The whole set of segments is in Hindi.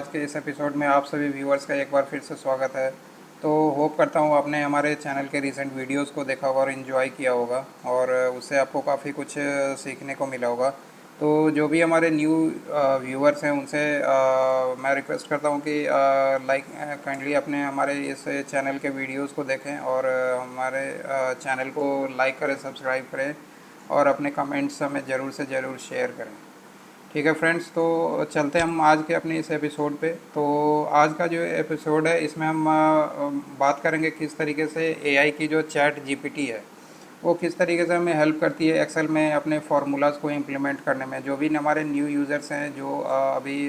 आज के इस एपिसोड में आप सभी व्यूअर्स का एक बार फिर से स्वागत है। तो होप करता हूँ आपने हमारे चैनल के रिसेंट वीडियोस को देखा होगा और इन्जॉय किया होगा और उससे आपको काफ़ी कुछ सीखने को मिला होगा। तो जो भी हमारे न्यू व्यूअर्स हैं उनसे मैं रिक्वेस्ट करता हूँ कि लाइक काइंडली अपने हमारे इस चैनल के वीडियोस को देखें और हमारे चैनल को लाइक करें, सब्सक्राइब करें और अपने कमेंट्स हमें ज़रूर से ज़रूर शेयर करें। ठीक है फ्रेंड्स, तो चलते हैं हम आज के अपने इस एपिसोड पे। तो आज का जो एपिसोड है इसमें हम बात करेंगे किस तरीके से एआई की जो चैट जीपीटी है वो किस तरीके से हमें हेल्प करती है एक्सेल में अपने फार्मूलाज को इम्प्लीमेंट करने में। जो भी हमारे न्यू यूज़र्स हैं जो अभी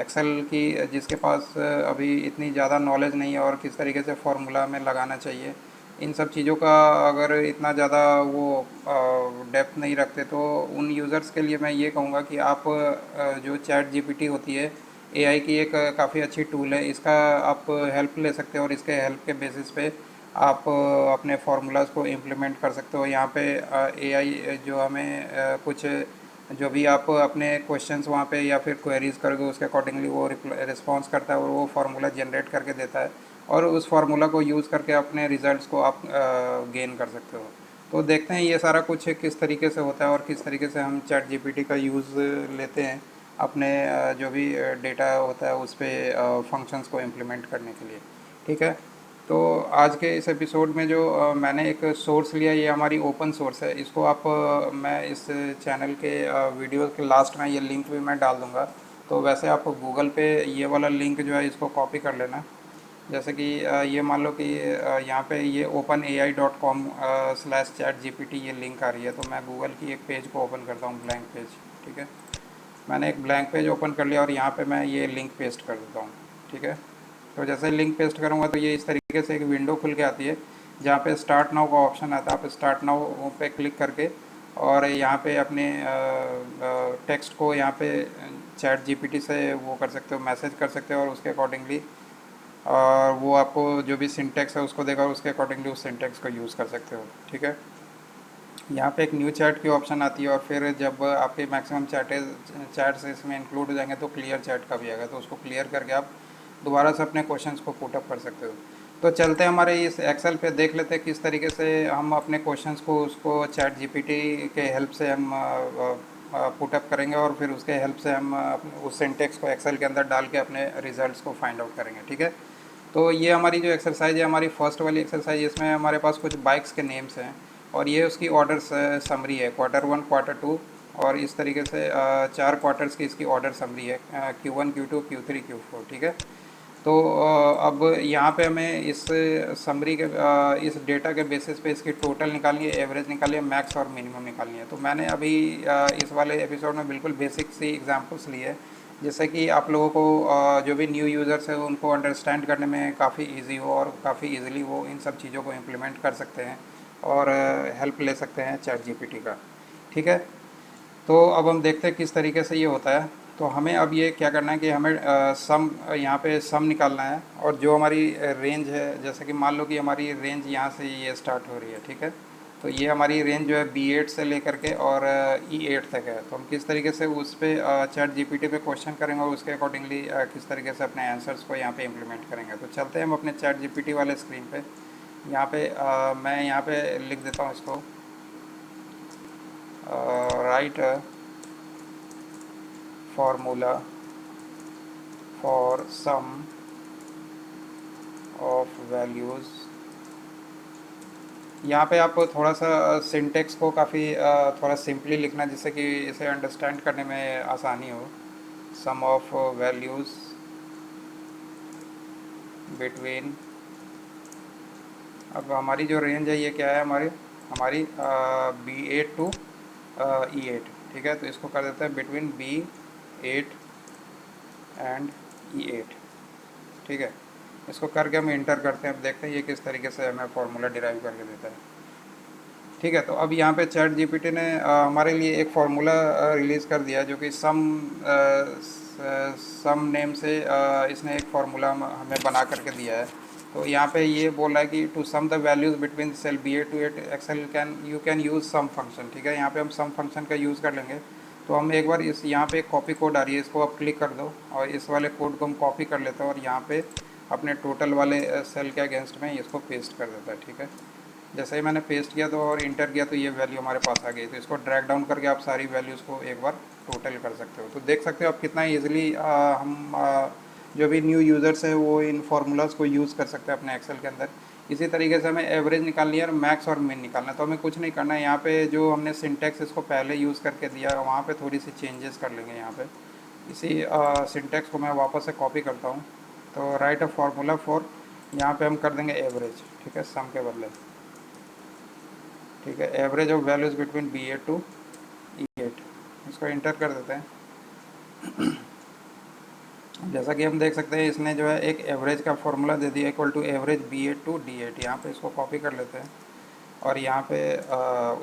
एक्सेल की जिसके पास अभी इतनी ज़्यादा नॉलेज नहीं है और किस तरीके से फार्मूला में लगाना चाहिए, इन सब चीज़ों का अगर इतना ज़्यादा वो डेप्थ नहीं रखते तो उन यूज़र्स के लिए मैं ये कहूँगा कि आप जो चैट जीपीटी होती है एआई की एक काफ़ी अच्छी टूल है। इसका आप हेल्प ले सकते हो और इसके हेल्प के बेसिस पे आप अपने फार्मूलाज को इम्प्लीमेंट कर सकते हो। यहाँ पे एआई जो हमें कुछ जो भी आप अपने क्वेश्चंस वहाँ पे या फिर क्वेरीज करोगे उसके अकॉर्डिंगली वो रिस्पॉन्स करता है और वो फार्मूला जनरेट करके देता है और उस फार्मूला को यूज़ करके अपने रिजल्ट्स को आप गेन कर सकते हो। तो देखते हैं ये सारा कुछ किस तरीके से होता है और किस तरीके से हम चैट जीपीटी का यूज़ लेते हैं अपने जो भी डेटा होता है उस पर फंक्शंस को इम्प्लीमेंट करने के लिए। ठीक है, तो आज के इस एपिसोड में जो मैंने एक सोर्स लिया, ये हमारी ओपन सोर्स है। इसको आप मैं इस चैनल के वीडियो के लास्ट में ये लिंक भी मैं डाल दूँगा। तो वैसे आप गूगल पे ये वाला लिंक जो है इसको कॉपी कर लेना। जैसे कि ये मान लो कि यहाँ पे ये openai.com/chatgpt ये लिंक आ रही है। तो मैं गूगल की एक पेज को ओपन करता हूँ, ब्लैंक पेज। ठीक है, मैंने एक ब्लैंक पेज ओपन कर लिया और यहाँ पे मैं ये लिंक पेस्ट कर देता हूँ। ठीक है, तो जैसे लिंक पेस्ट करूँगा तो ये इस तरीके से एक विंडो खुल के आती है जहाँ पे स्टार्ट नाउ का ऑप्शन आता है। आप स्टार्ट नाउ पे क्लिक करके और यहाँ पे अपने टेक्स्ट को यहाँ पे चैट जीपीटी से वो कर सकते हो, मैसेज कर सकते हो और उसके अकॉर्डिंगली और वो आपको जो भी सिंटेक्स है उसको देगा और उसके अकॉर्डिंगली उस सिंटेक्स को यूज़ कर सकते हो। ठीक है, यहाँ पे एक न्यू चैट की ऑप्शन आती है और फिर जब आपके मैक्सिमम चैट्स इसमें इंक्लूड हो जाएंगे तो क्लियर चैट का भी आएगा। तो उसको क्लियर करके आप दोबारा से अपने क्वेश्चंस को पुटअप कर सकते हो। तो चलते हैं हमारे इस एक्सेल पे, देख लेते हैं किस तरीके से हम अपने क्वेश्चंस को उसको चैट जीपीटी के हेल्प से हम पुटअप करेंगे और फिर उसके हेल्प से हम उस सिंटेक्स को एक्सेल के अंदर डाल के अपने रिजल्ट्स को फाइंड आउट करेंगे। ठीक है, तो ये हमारी जो एक्सरसाइज है, हमारी फर्स्ट वाली एक्सरसाइज, इसमें हमारे पास कुछ बाइक्स के नेम्स हैं और ये उसकी ऑर्डर समरी है, Q1 Q2 और इस तरीके से 4 क्वार्टर्स की इसकी ऑर्डर समरी है, Q1 Q2 Q3 Q4। ठीक है, तो अब यहाँ पे हमें इस समरी के इस डेटा के बेसिस पे इसकी टोटल निकालनी है, एवरेज निकालनी है, मैक्स और मिनिमम निकालनी है। तो मैंने अभी इस वाले एपिसोड में बिल्कुल बेसिक सी एग्जांपल्स लिए हैं जिससे कि आप लोगों को जो भी न्यू यूज़र्स है उनको अंडरस्टैंड करने में काफ़ी इजी हो और काफ़ी इजीली वो इन सब चीज़ों को इम्प्लीमेंट कर सकते हैं और हेल्प ले सकते हैं चैट जीपीटी का। ठीक है, तो अब हम देखते हैं किस तरीके से ये होता है। तो हमें अब ये क्या करना है कि हमें सम यहाँ पे सम निकालना है और जो हमारी रेंज है, जैसे कि मान लो कि हमारी रेंज यहाँ से ये स्टार्ट हो रही है। ठीक है, तो ये हमारी रेंज जो है B8 से लेकर के और E8 तक है। तो हम किस तरीके से उस पर चैट जीपीटी पे क्वेश्चन करेंगे और उसके अकॉर्डिंगली किस तरीके से अपने आंसर्स को यहाँ पे इम्प्लीमेंट करेंगे। तो चलते हैं हम अपने चैट जीपीटी वाले स्क्रीन पे। यहाँ पे मैं यहाँ पे लिख देता हूँ इसको, right formula for sum of values। यहाँ पे आप थोड़ा सा सिंटेक्स को काफ़ी थोड़ा सिंपली लिखना जिससे कि इसे अंडरस्टैंड करने में आसानी हो। सम ऑफ वैल्यूज़ बिटवीन, अब हमारी जो रेंज है ये क्या है, हमारी हमारी B8 टू E8। ठीक है, तो इसको कर देते हैं बिटवीन B8 एंड E8। ठीक है, इसको करके हम इंटर करते हैं। अब देखते हैं ये किस तरीके से हमें फार्मूला डिराइव करके देता है। ठीक है, तो अब यहाँ पे चैट जीपीटी ने हमारे लिए एक फार्मूला रिलीज़ कर दिया जो कि सम नेम से इसने एक फार्मूला हमें बना करके दिया है। तो यहाँ पे ये बोल रहा है कि to sum the values between cell B8 to 8 Excel you can use sum function. ठीक है, यहाँ पे हम सम फंक्शन का यूज़ कर लेंगे। तो हम एक बार इस यहाँ पे एक कॉपी कोड आ रही है, इसको आप क्लिक कर दो और इस वाले कोड को हम कॉपी कर लेते हैं और यहाँ पे अपने टोटल वाले सेल के अगेंस्ट में इसको पेस्ट कर देता है। ठीक है, जैसे ही मैंने पेस्ट किया तो और इंटर किया तो ये वैल्यू हमारे पास आ गई। तो इसको ड्रैग डाउन करके आप सारी वैल्यूज़ को एक बार टोटल कर सकते हो। तो देख सकते हो आप कितना ईजिली हम जो भी न्यू यूज़र्स है वो इन फार्मूलाज़ को यूज़ कर सकते हैं अपने एक्सेल के अंदर। इसी तरीके से हमें एवरेज निकालनी है और मैक्स और मिन निकालना है। तो हमें कुछ नहीं करना है, यहाँ पे जो हमने सिंटैक्स इसको पहले यूज़ करके दिया वहाँ पे थोड़ी सी चेंजेस कर लेंगे। यहाँ पे इसी सिंटैक्स को मैं वापस से कॉपी करता हूँ। तो राइट अ फार्मूला फॉर, यहाँ पे हम कर देंगे एवरेज। ठीक है, सम के बदले। ठीक है, average of values between B8 to E8, इसको इंटर कर देते हैं। जैसा कि हम देख सकते हैं इसने जो है एक एवरेज का फॉर्मूला दे दिया equal to average B8 to D8। यहाँ पे इसको कॉपी कर लेते हैं और यहाँ पे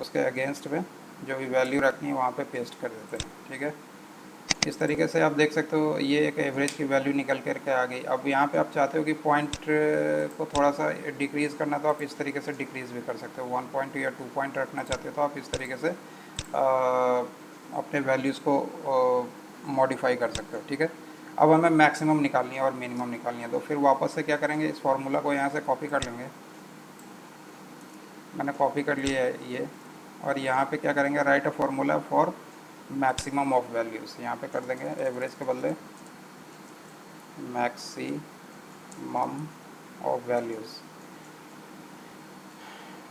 उसके अगेंस्ट में जो भी वैल्यू रखनी है वहाँ पे पेस्ट कर देते हैं। ठीक है, इस तरीके से आप देख सकते हो ये एक एवरेज की वैल्यू निकल करके आ गई। अब यहाँ पे आप चाहते हो कि पॉइंट को थोड़ा सा डिक्रीज़ करना, तो आप इस तरीके से डिक्रीज़ भी कर सकते हो। 1 पॉइंट या 2 पॉइंट रखना चाहते हो तो आप इस तरीके से अपने वैल्यूज़ को मॉडिफाई कर सकते हो। ठीक है, अब हमें मैक्सिमम निकालनी है और मिनिमम निकालनी है। तो फिर वापस से क्या करेंगे, इस फार्मूला को यहाँ से कॉपी कर लेंगे। मैंने कॉपी कर लिया है ये, और यहाँ पे क्या करेंगे, right a formula for maximum of values. यहाँ पे कर देंगे एवरेज के बदले मैक्सिमम ऑफ वैल्यूज़।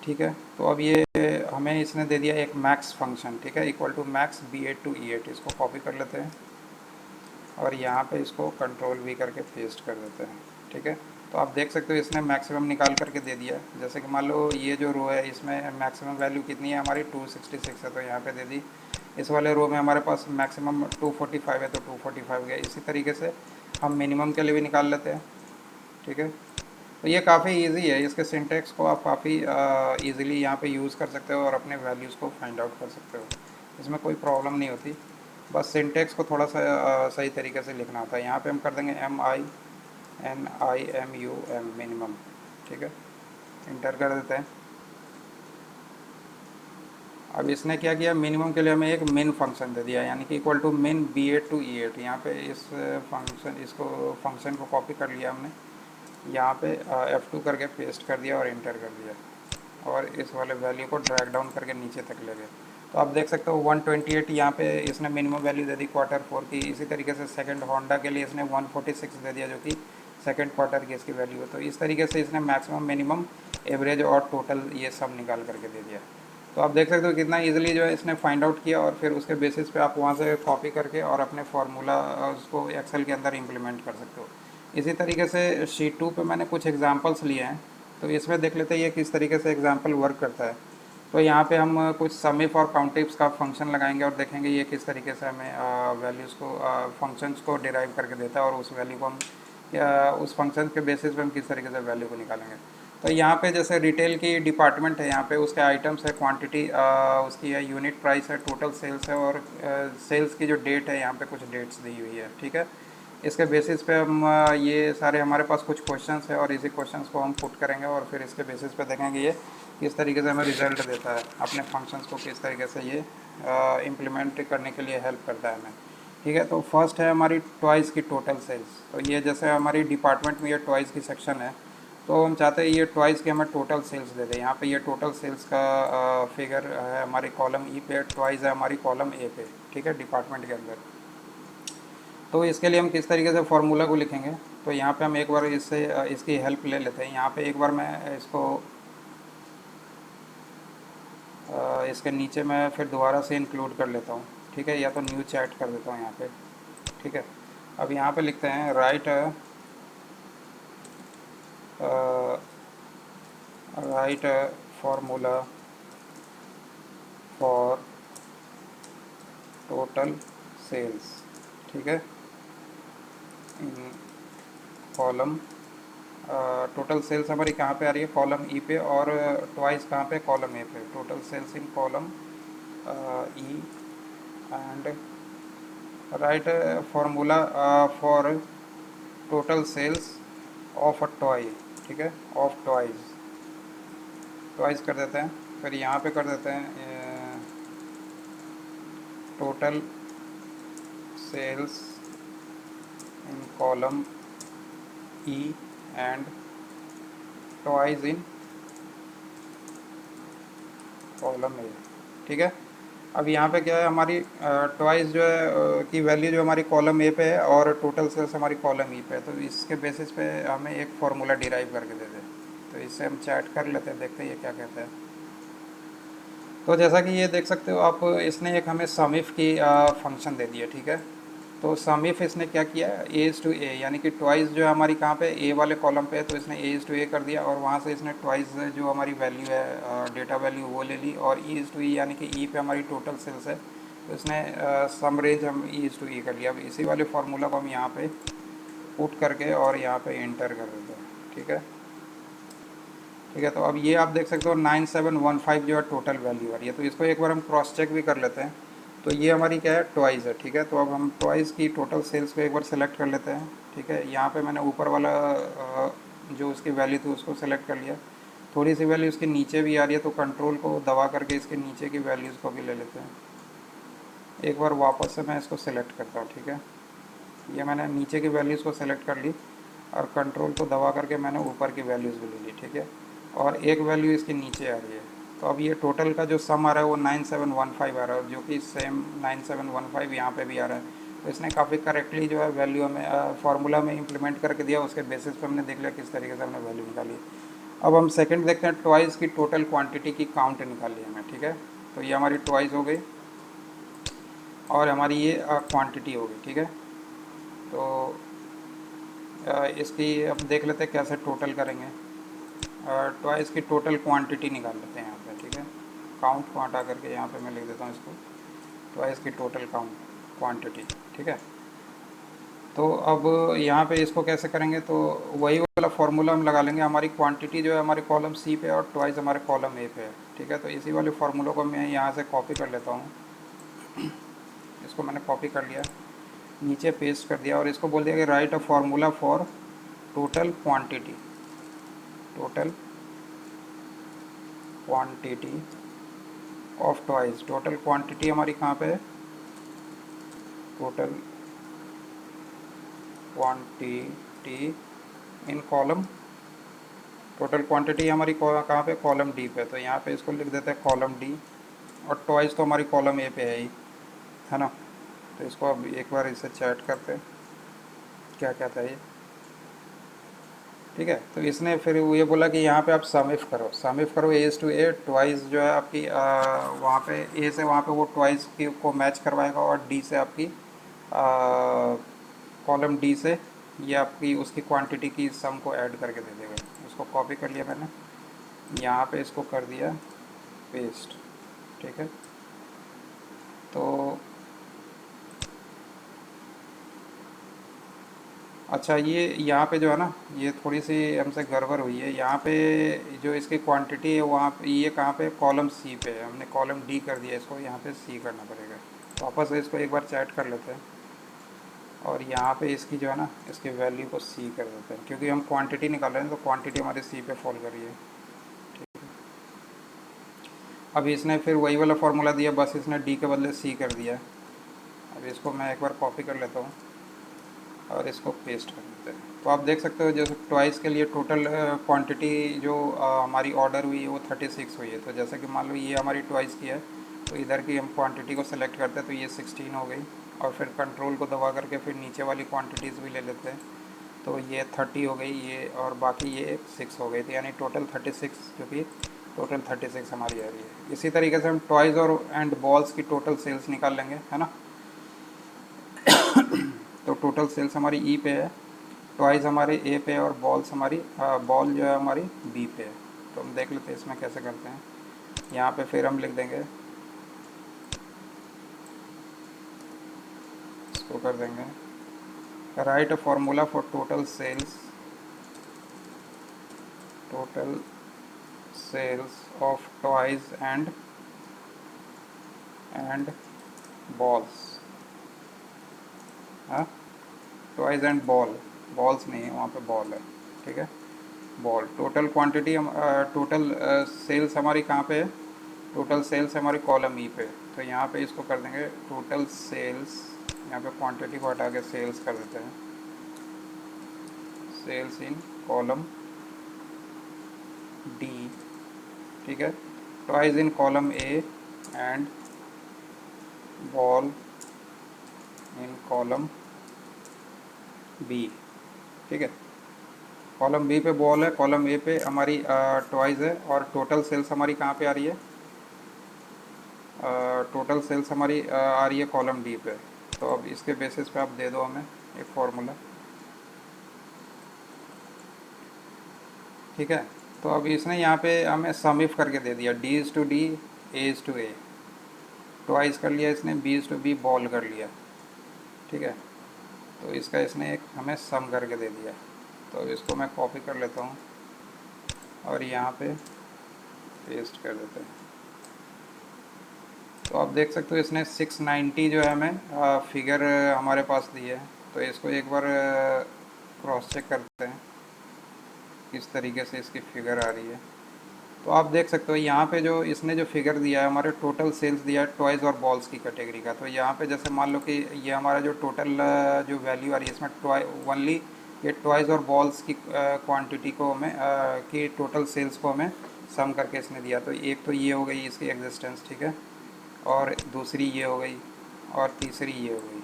ठीक है, तो अब ये हमें इसने दे दिया एक मैक्स फंक्शन। ठीक है, equal to max B8 to E8। इसको कॉपी कर लेते हैं और यहाँ पे इसको कंट्रोल V करके पेस्ट कर देते हैं। ठीक है, तो आप देख सकते हो इसने मैक्सिमम निकाल करके दे दिया। जैसे कि मान लो ये जो रो है इसमें मैक्सिमम वैल्यू कितनी है हमारी, 266 है, तो यहाँ पे दे दी। इस वाले रो में हमारे पास मैक्सिमम 245 है तो 245 गया। इसी तरीके से हम मिनिमम के लिए भी निकाल लेते हैं। ठीक है, तो ये काफ़ी इजी है, इसके सिंटेक्स को आप काफ़ी इजीली यहाँ पे यूज़ कर सकते हो और अपने वैल्यूज़ को फाइंड आउट कर सकते हो। इसमें कोई प्रॉब्लम नहीं होती, बस सिंटेक्स को थोड़ा सा सही तरीके से लिखना होता है। यहाँ पे हम कर देंगे MINIMUM मिनिमम। ठीक है, इंटर कर देते हैं। अब इसने क्या किया, मिनिमम के लिए हमें एक मिन फंक्शन दे दिया, यानी कि इक्वल टू मिन B8 टू E8। यहाँ पे इस फंक्शन को कॉपी कर लिया हमने, यहाँ पे F2 करके पेस्ट कर दिया और इंटर कर दिया और इस वाले वैल्यू को ड्रैग डाउन करके नीचे तक ले गए। तो आप देख सकते हो 128 यहाँ पे इसने मिनिमम वैल्यू दे दी Q4 की। इसी तरीके से सेकंड होंडा के लिए इसने 146 दे दिया, जो कि सेकंड क्वार्टर की इसकी वैल्यू है। तो इस तरीके से इसने मैक्सिमम, मिनिमम, एवरेज और टोटल ये सब निकाल करके दे दिया। तो आप देख सकते हो कितना ईजिली जो है इसने फाइंड आउट किया और फिर उसके बेसिस पे आप वहाँ से कॉपी करके और अपने फार्मूला उसको एक्सेल के अंदर इम्प्लीमेंट कर सकते हो। इसी तरीके से शीट 2 पे मैंने कुछ एग्जांपल्स लिए हैं, तो इसमें देख लेते हैं ये किस तरीके से एग्जांपल वर्क करता है। तो यहाँ पे हम कुछ सम इफ और काउंट इफ्स का फंक्शन लगाएंगे और देखेंगे ये किस तरीके से हमें वैल्यूज़ को, फंक्शंस को डिराइव करके देता है और उस वैल्यू को हम या उस फंक्शन के बेसिस पे हम किस तरीके से वैल्यू को निकालेंगे। तो यहाँ पे जैसे रिटेल की डिपार्टमेंट है, यहाँ पे उसके आइटम्स है, क्वांटिटी उसकी है, यूनिट प्राइस है, टोटल सेल्स है और सेल्स की जो डेट है यहाँ पे कुछ डेट्स दी हुई है। ठीक है, इसके बेसिस पे हम ये सारे हमारे पास कुछ क्वेश्चंस है और इसी क्वेश्चंस को हम पुट करेंगे और फिर इसके बेसिस पे देखेंगे ये किस तरीके से हमें रिजल्ट देता है, अपने फंक्शंस को किस तरीके से ये इम्प्लीमेंट करने के लिए हेल्प करता है हमें। ठीक है, तो फर्स्ट है हमारी टॉयज़ की टोटल सेल्स। तो ये जैसे हमारी डिपार्टमेंट में ये टॉयज़ की सेक्शन है, तो हम चाहते हैं ये टॉयज़ की हमें टोटल सेल्स दे दें। यहाँ पे ये टोटल सेल्स का फिगर है हमारी कॉलम ई पे, टॉयज़ है हमारी कॉलम ए पे। ठीक है, डिपार्टमेंट के अंदर। तो इसके लिए हम किस तरीके से फार्मूला को लिखेंगे, तो यहाँ पे हम एक बार इससे इसकी हेल्प ले लेते हैं। यहाँ पे एक बार मैं इसको इसके नीचे मैं फिर दोबारा से इंक्लूड कर लेता हूँ। ठीक है, या तो न्यू चैट कर देता हूँ यहाँ पे। ठीक है, अब यहाँ पे लिखते हैं right formula for total sales. ठीक है, इन कॉलम टोटल सेल्स हमारी कहाँ पे आ रही है, कॉलम ई पे, और ट्वाइस कहाँ पे, कॉलम ए पे। Total sales in column E and write formula for total sales of a toy. ठीक है, ऑफ टॉयज़, टॉयज़ कर देते हैं। फिर यहाँ पे कर देते हैं total sales in column E and toys in column A. ठीक है, अब यहाँ पे क्या है, हमारी टॉयज जो है की वैल्यू जो हमारी कॉलम ए पे है और टोटल सेल्स हमारी कॉलम ई पे है, तो इसके बेसिस पे हमें एक फार्मूला डिराइव करके दे दे। तो इससे हम चैट कर लेते हैं, देखते हैं ये क्या कहता है। तो जैसा कि ये देख सकते हो आप, इसने एक हमें समिफ की फंक्शन दे दिया। ठीक है, तो समिफ इसने क्या किया, ए इज़ टू ए, यानी कि ट्वाइस जो है हमारी कहाँ पे, ए वाले कॉलम पे है, तो इसने ए इज़ टू ए कर दिया और वहाँ से इसने ट्वाइस जो हमारी वैल्यू है डेटा वैल्यू वो ले ली, और ई इज़ टू ई यानी कि ई पे हमारी टोटल सेल्स है, तो इसने सम रेंज हम ई इज़ टू ई कर लिया। अब इसी वाले फार्मूला को हम यहाँ पे पुट करके और यहाँ पे इंटर कर देते हैं। ठीक है, ठीक है, तो अब ये आप देख सकते हो 9715 जो है टोटल वैल्यू आ रही है। तो इसको एक बार हम क्रॉस चेक भी कर लेते हैं। तो ये हमारी क्या है, ट्वाइस है। ठीक है, तो अब हम ट्वाइस की टोटल सेल्स को एक बार सेलेक्ट कर लेते हैं। ठीक है, यहाँ पे मैंने ऊपर वाला जो उसकी वैल्यू थी उसको सेलेक्ट कर लिया। थोड़ी सी वैल्यू उसके नीचे भी आ रही है, तो कंट्रोल को दबा करके इसके नीचे की वैल्यूज़ को भी ले लेते हैं। एक बार वापस से मैं इसको सेलेक्ट करता हूँ। ठीक है, ये मैंने नीचे की वैल्यूज़ को सेलेक्ट कर ली और कंट्रोल को दबा करके मैंने ऊपर की वैल्यूज़ भी ले ली। ठीक है, और एक वैल्यू इसके नीचे आ रही है। तो अब ये टोटल का जो सम आ रहा है वो 9715 आ रहा है, जो कि सेम 9715 यहाँ पे भी आ रहा है। तो इसने काफ़ी करेक्टली जो है वैल्यू हमें फार्मूला में इंप्लीमेंट करके दिया। उसके बेसिस पे हमने देख लिया किस तरीके से हमने वैल्यू निकाली। अब हम सेकंड देखते हैं, ट्वाइस की टोटल क्वांटिटी की काउंट निकाली हमें। ठीक है, तो ये हमारी ट्वाइस हो गई और हमारी ये क्वांटिटी हो गई। ठीक है, तो इसकी अब देख लेते हैं कैसे टोटल करेंगे। ट्वाइस की टोटल क्वांटिटी निकाल लेते हैं यहाँ पे। ठीक है, काउंट को हटा करके यहाँ पे मैं लिख देता हूँ इसको, ट्वाइस की टोटल काउंट क्वांटिटी। ठीक है, तो अब यहाँ पे इसको कैसे करेंगे, तो वही वाला फार्मूला हम लगा लेंगे। हमारी क्वांटिटी जो है हमारे कॉलम सी पे और ट्वाइस हमारे कॉलम ए पे है। ठीक है, तो इसी वाले फार्मूला को मैं यहाँ से कॉपी कर लेता हूँ। इसको मैंने कॉपी कर लिया, नीचे पेस्ट कर दिया और इसको बोल दिया कि right a formula for total quantity, total quantity of twice. Total quantity हमारी कहाँ पे है, total quantity in column, total quantity हमारी कहाँ पे, कॉलम डी पे। तो यहाँ पे इसको लिख देते हैं कॉलम डी, और ट्वाइस तो हमारी कॉलम ए पे है ना। तो इसको अब एक बार इसे चैट करते हैं क्या कहता है ये। ठीक है, तो इसने फिर ये बोला कि यहाँ पे आप सम इफ करो ए टू ए, ट्वाइस जो है आपकी वहाँ पे ए से वहाँ पे वो ट्वाइस की को मैच करवाएगा, और डी से आपकी कॉलम डी से ये आपकी उसकी क्वांटिटी की सम को ऐड करके दे देगा। इसको कॉपी कर लिया मैंने, यहाँ पे इसको कर दिया पेस्ट। ठीक है, तो अच्छा, ये यहाँ पे जो है ना, ये थोड़ी सी हमसे गड़बड़ हुई है। यहाँ पे जो इसकी क्वांटिटी है वहाँ पे, ये कहाँ पे, कॉलम सी पे है, हमने कॉलम डी कर दिया, इसको यहाँ पे सी करना पड़ेगा। वापस से इसको एक बार चैट कर लेते हैं और यहाँ पे इसकी जो है ना, इसकी वैल्यू को सी कर देते हैं, क्योंकि हम क्वांटिटी निकाल रहे हैं तो क्वांटिटी हमारी सी पे फॉल कर रही है। अब इसने फिर वही वाला फार्मूला दिया, बस इसने डी के बदले सी कर दिया। अब इसको मैं एक बार कॉपी कर लेता हूँ और इसको पेस्ट कर देते हैं। तो आप देख सकते हो जैसे ट्वाइस के लिए टोटल क्वांटिटी जो हमारी ऑर्डर हुई है वो 36 हुई है। तो जैसे कि मान लो ये हमारी ट्वाइस की है, तो इधर की हम क्वांटिटी को सेलेक्ट करते हैं, तो ये 16 हो गई, और फिर कंट्रोल को दबा करके फिर नीचे वाली क्वांटिटीज़ भी ले लेते हैं, तो ये 30 हो गई ये, और बाकी ये 6 हो गई थी, यानी टोटल 36, जो कि टोटल 36 हमारी आ रही है। इसी तरीके से हम टॉयज़ और एंड बॉल्स की टोटल सेल्स निकाल लेंगे, है ना। तो टोटल सेल्स हमारी ई पे है, टॉयज़ हमारे ए पे है, और बॉल्स हमारी बॉल जो है हमारी बी पे है। तो हम देख लेते हैं इसमें कैसे करते हैं। यहाँ पे फिर हम लिख देंगे, इसको कर देंगे write a formula for total sales of toys and balls. हाँ, टॉयज़ एंड बॉल्स नहीं है वहाँ पे, बॉल है। ठीक है, बॉल टोटल क्वांटिटी हम टोटल सेल्स हमारी कहाँ पे है, टोटल सेल्स हमारी कॉलम ई पे। तो यहाँ पे इसको कर देंगे टोटल सेल्स यहाँ पे क्वांटिटी को हटा के सेल्स कर देते हैं, सेल्स इन कॉलम डी, ठीक है, toys in column A and ball in column B, ठीक है। कॉलम बी पे बॉल है, कॉलम ए पे हमारी टॉयज है, और टोटल सेल्स हमारी कहाँ पे आ रही है, टोटल सेल्स हमारी आ रही है कॉलम डी पे। तो अब इसके बेसिस पे आप दे दो हमें एक फॉर्मूला, ठीक है। तो अब इसने यहाँ पे हमें सम इफ करके दे दिया, D is to D, A is to A, twice कर लिया इसने, B is to B ball कर लिया, ठीक है। तो इसका इसने एक हमें सम करके दे दिया। तो अब इसको मैं कॉपी कर लेता हूँ और यहाँ पे पेस्ट कर देते हैं। तो आप देख सकते हो इसने 690 जो है हमें फिगर हमारे पास दी है। तो इसको एक बार क्रॉस चेक करते हैं किस तरीके से इसकी फिगर आ रही है। तो आप देख सकते हो यहाँ पे जो इसने जो फिगर दिया है, हमारे टोटल सेल्स दिया है टॉयज़ और बॉल्स की कैटेगरी का। तो यहाँ पे जैसे मान लो कि ये हमारा जो टोटल जो वैल्यू आ रही है इसमें टॉय ओनली ये टॉयज़ और बॉल्स की क्वांटिटी को हमें की टोटल सेल्स को हमें सम करके इसने दिया। तो एक तो ये हो गई इसकी एग्जिस्टेंस, ठीक है, और दूसरी ये हो गई, और तीसरी ये हो गई।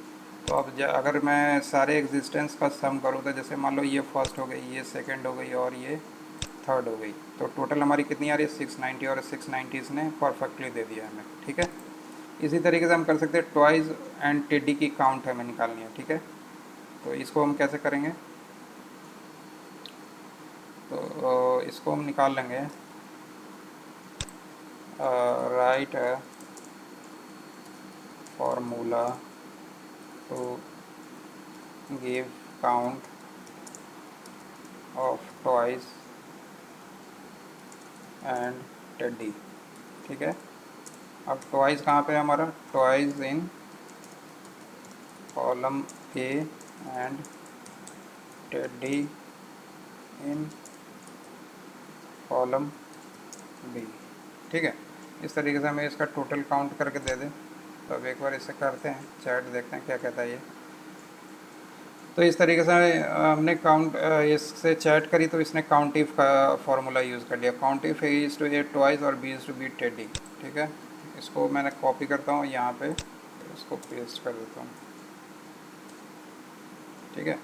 तो अब अगर मैं सारे एग्जिस्टेंस का सम करूँ तो जैसे मान लो ये फर्स्ट हो गई, ये सेकंड हो गई और ये थर्ड हो गई, तो टोटल हमारी कितनी आ रही है 690, और 690 इसने परफेक्टली दे दिया हमें, ठीक है। इसी तरीके से हम कर सकते हैं टॉयज़ एंड टेडी की काउंट हमें निकालनी है, ठीक है। तो इसको हम कैसे करेंगे, तो इसको हम निकाल लेंगे, write formula to give count of toys and teddy, ठीक है। अब टॉयज़ कहाँ पे है हमारा, toys in column A and teddy in column B, ठीक है। इस तरीके से हमें इसका टोटल काउंट करके दे दें। तो अब एक बार इसे करते हैं, चैट देखते हैं क्या कहता है ये। तो इस तरीके से हमने काउंट इससे चैट करी, तो इसने काउंट इफ का फॉर्मूला यूज़ कर लिया। Count if A is to A twice और B is to B teddy, ठीक है। इसको मैंने कॉपी करता हूँ यहाँ पे, तो इसको पेस्ट कर देता हूँ, ठीक है।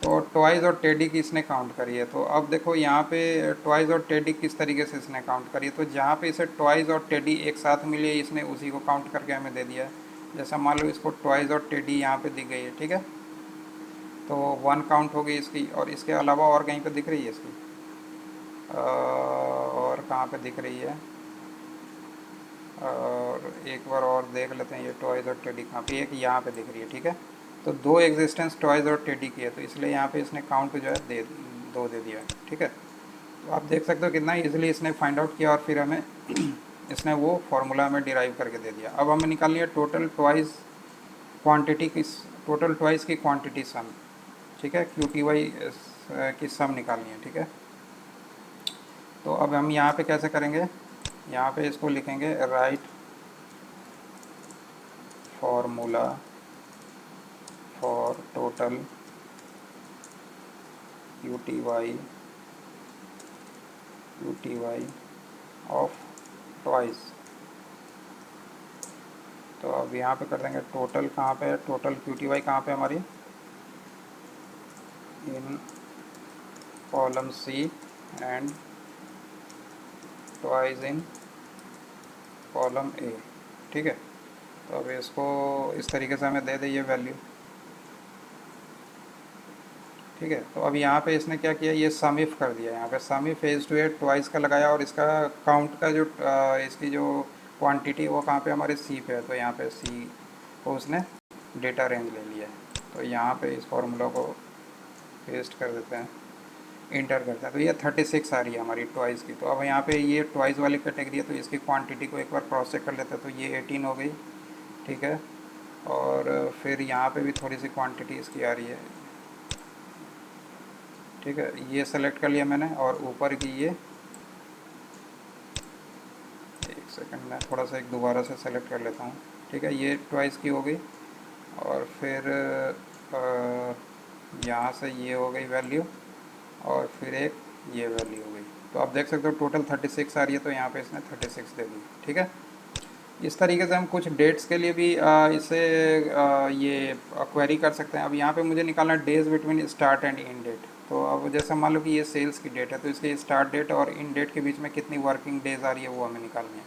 तो ट्वाइस और टेडी की इसने काउंट करी है। तो अब देखो यहाँ पे ट्वाइस और टेडी किस तरीके से इसने काउंट करी है। तो जहाँ पे इसे ट्वाइस और टेडी एक साथ मिली है, इसने उसी को काउंट करके हमें दे दिया है। जैसा मान लो इसको ट्वाइस और टेडी यहाँ पे दी गई है, ठीक है। तो 1 काउंट होगी इसकी, और इसके अलावा और कहीं पे दिख रही है इसकी, और कहाँ पे दिख रही है, और एक बार और देख लेते हैं ये टॉयज़ और टेडी कहाँ पे, एक यहाँ पे दिख रही है, ठीक है। तो 2 एग्जिस्टेंस टॉयज़ और टेडी की है, तो इसलिए यहाँ पे इसने काउंट जो है दो दे दिया है, ठीक है। तो आप देख सकते हो कितना ईजिली इसने फाइंड आउट किया, और फिर हमें इसने वो फार्मूला हमें डिराइव करके दे दिया। अब हमें निकालनी है टोटल ट्वाइस क्वांटिटी की, टोटल ट्वाइस की क्वांटिटी सम, ठीक है, QTY की सम निकालनी है, ठीक है। तो अब हम यहाँ पे कैसे करेंगे, यहाँ पे इसको लिखेंगे right formula for total QTY of twice. तो अब यहाँ पे कर देंगे टोटल, कहाँ पे है टोटल QTY, कहाँ पे हमारी, इन column C and twice in column A, ठीक है। तो अब इसको इस तरीके से हमें दे दे ये वैल्यू, ठीक है। तो अब यहाँ पे इसने क्या किया, ये सम इफ कर दिया, यहाँ पे sum if is to A twice का लगाया, और इसका काउंट का जो इसकी जो क्वांटिटी वो कहाँ पे हमारे C पे है। तो यहाँ पे C को उसने डेटा रेंज ले लिया है। तो यहाँ पे इस फॉर्मूला को पेस्ट कर देते हैं, इंटर करते हैं, तो ये 36 आ रही है हमारी ट्वाइस की। तो अब यहाँ पे ये ट्वाइस वाली कैटेगरी है, तो इसकी क्वांटिटी को एक बार क्रॉस चेक कर लेते हैं। तो ये 18 हो गई, ठीक है। और फिर यहाँ पे भी थोड़ी सी क्वांटिटी इसकी आ रही है, ठीक है। ये सेलेक्ट कर लिया मैंने, और ऊपर की ये, एक सेकंड में थोड़ा सा एक दोबारा से सेलेक्ट कर लेता हूँ, ठीक है। ये ट्वाइस की हो गई, और फिर यहाँ से ये हो गई वैल्यू, और फिर एक ये वैल्यू हो गई। तो आप देख सकते हो टोटल 36 आ रही है, तो यहाँ पे इसने 36 दे दी। ठीक है, इस तरीके से हम कुछ डेट्स के लिए भी इसे ये क्वेरी कर सकते हैं। अब यहाँ पे मुझे निकालना days between start and end date. तो अब जैसे मान लो कि ये सेल्स की डेट है, तो इसके स्टार्ट डेट और इन डेट के बीच में कितनी वर्किंग डेज आ रही है वो हमें निकालनी है।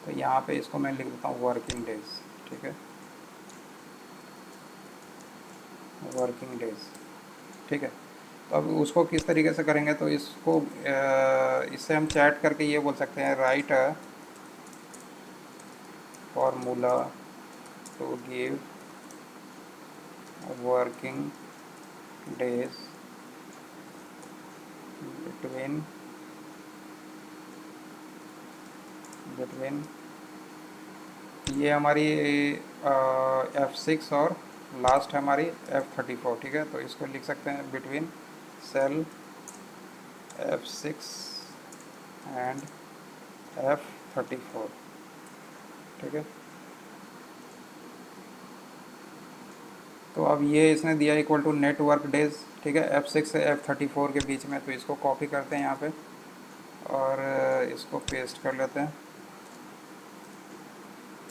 तो यहाँ पे इसको मैं लिख देता हूँ वर्किंग डेज। ठीक है, वर्किंग डेज। ठीक है, तो अब उसको किस तरीके से करेंगे, तो इसको इससे हम चैट करके ये बोल सकते हैं write a formula to give working days between between ये हमारी F6 और लास्ट है हमारी F34। ठीक है, तो इसको लिख सकते हैं between cell F6 and F34। ठीक है, तो अब ये इसने दिया इक्वल टू नेटवर्क डेज। ठीक है, F6 से F34 के बीच में। तो इसको कॉपी करते हैं यहाँ पे और इसको पेस्ट कर लेते हैं।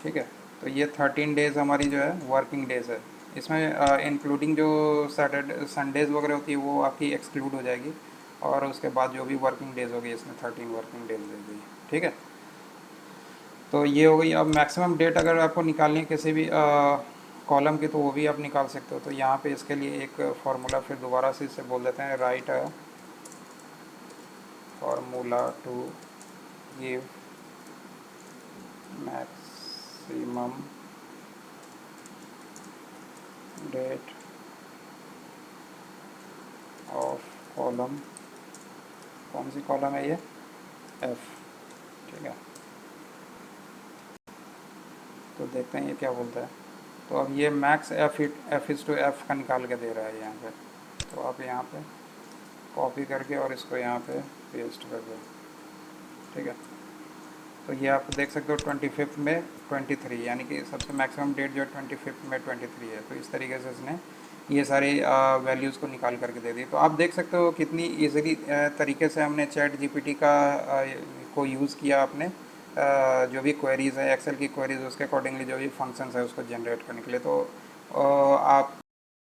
ठीक है, तो ये 13 डेज़ हमारी जो है वर्किंग डेज़ है। इसमें इंक्लूडिंग जो सैटरडे संडेज़ वगैरह होती है वो आपकी एक्सक्लूड हो जाएगी, और उसके बाद जो भी वर्किंग डेज़ होगी इसमें 13 वर्किंग डेज दे दी। ठीक है, तो ये हो गई। अब मैक्सिमम डेट अगर आपको निकालनी है किसी भी कॉलम की, तो वो भी आप निकाल सकते हो। तो यहाँ पे इसके लिए एक फार्मूला फिर दोबारा से इसे बोल देते हैं write a formula to give maximum date of column. कौन सी कॉलम है ये, एफ। ठीक है, तो देखते हैं ये क्या बोलता है। तो अब ये max F is to F का निकाल के दे रहा है यहाँ पे। तो आप यहाँ पे कॉपी करके और इसको यहाँ पे पेस्ट कर दो। ठीक है, तो ये आप देख सकते हो 25 में 23, यानी कि सबसे मैक्सिमम डेट जो है 25 में 23 है। तो इस तरीके से इसने ये सारे वैल्यूज़ को निकाल करके दे दी। तो आप देख सकते हो कितनी ईज़िली तरीके से हमने चैट जीपीटी का को यूज़ किया अपने जो भी क्वेरीज़ है एक्सेल की क्वेरीज़, उसके अकॉर्डिंगली जो भी फंक्शंस है उसको जनरेट करने के लिए। तो आप